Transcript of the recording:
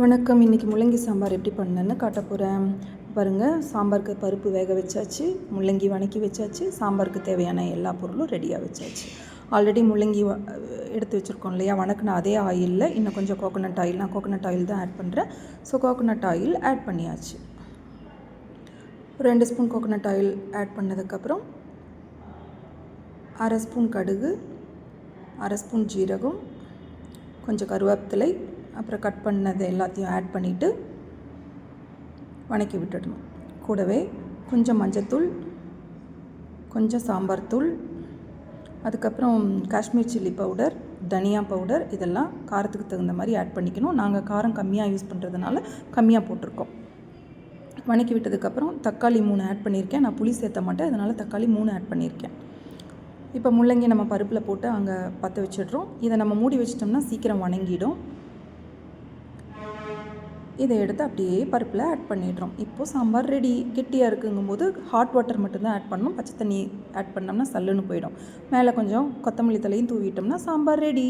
வணக்கம். இன்றைக்கி முள்ளங்கி சாம்பார் எப்படி பண்ணேன்னு காட்ட போகிறேன். பாருங்கள், சாம்பாருக்கு பருப்பு வேக வச்சாச்சு, முள்ளங்கி வதக்கி வச்சாச்சு, சாம்பாருக்கு தேவையான எல்லா பொருளும் ரெடியாக வச்சாச்சு. ஆல்ரெடி முள்ளங்கி எடுத்து வச்சுருக்கோம் இல்லையா, வணக்கின அதே ஆயிலில் இன்னும் கொஞ்சம் கோகோனட் ஆயில், நான் கோகோனட் ஆயில் தான் ஆட் பண்ணுறேன். ஸோ கோகோனட் ஆயில் ஆட் பண்ணியாச்சு. 2 ஸ்பூன் கோகோனட் ஆயில் ஆட் பண்ணதுக்கப்புறம் 1/2 ஸ்பூன் கடுகு, 1/2 ஸ்பூன் ஜீரகம், கொஞ்சம் கருவேப்பிலை, அப்புறம் கட் பண்ணது எல்லாத்தையும் ஆட் பண்ணிவிட்டு வதக்கி விட்டுடணும். கூடவே கொஞ்சம் மஞ்சத்தூள், கொஞ்சம் சாம்பார் தூள், அதுக்கப்புறம் காஷ்மீர் சில்லி பவுடர், தனியா பவுடர், இதெல்லாம் காரத்துக்கு தகுந்த மாதிரி ஆட் பண்ணிக்கணும். நாங்கள் காரம் கம்மியாக யூஸ் பண்ணுறதுனால கம்மியாக போட்டிருக்கோம். வதக்கி விட்டதுக்கப்புறம் தக்காளி 3 ஆட் பண்ணியிருக்கேன். நான் புளி சேர்த்த மாட்டேன், அதனால் தக்காளி 3 ஆட் பண்ணியிருக்கேன். இப்போ முள்ளங்கி நம்ம பருப்பில் போட்டு அங்கே பற்ற வச்சிடுறோம். இதை நம்ம மூடி வச்சிட்டோம்னா சீக்கிரம் வதங்கிடும். இதை எடுத்து அப்படியே பருப்பில் ஆட் பண்ணிடுறோம். இப்போது சாம்பார் ரெடி. கெட்டியாக இருக்குங்கும்போது ஹாட் வாட்டர் மட்டும்தான் ஆட் பண்ணணும். பச்சை தண்ணி ஆட் பண்ணோம்னா சல்லுன்னு போயிடும். மேலே கொஞ்சம் கொத்தமல்லி தலையும் தூவிட்டோம்னா சாம்பார் ரெடி.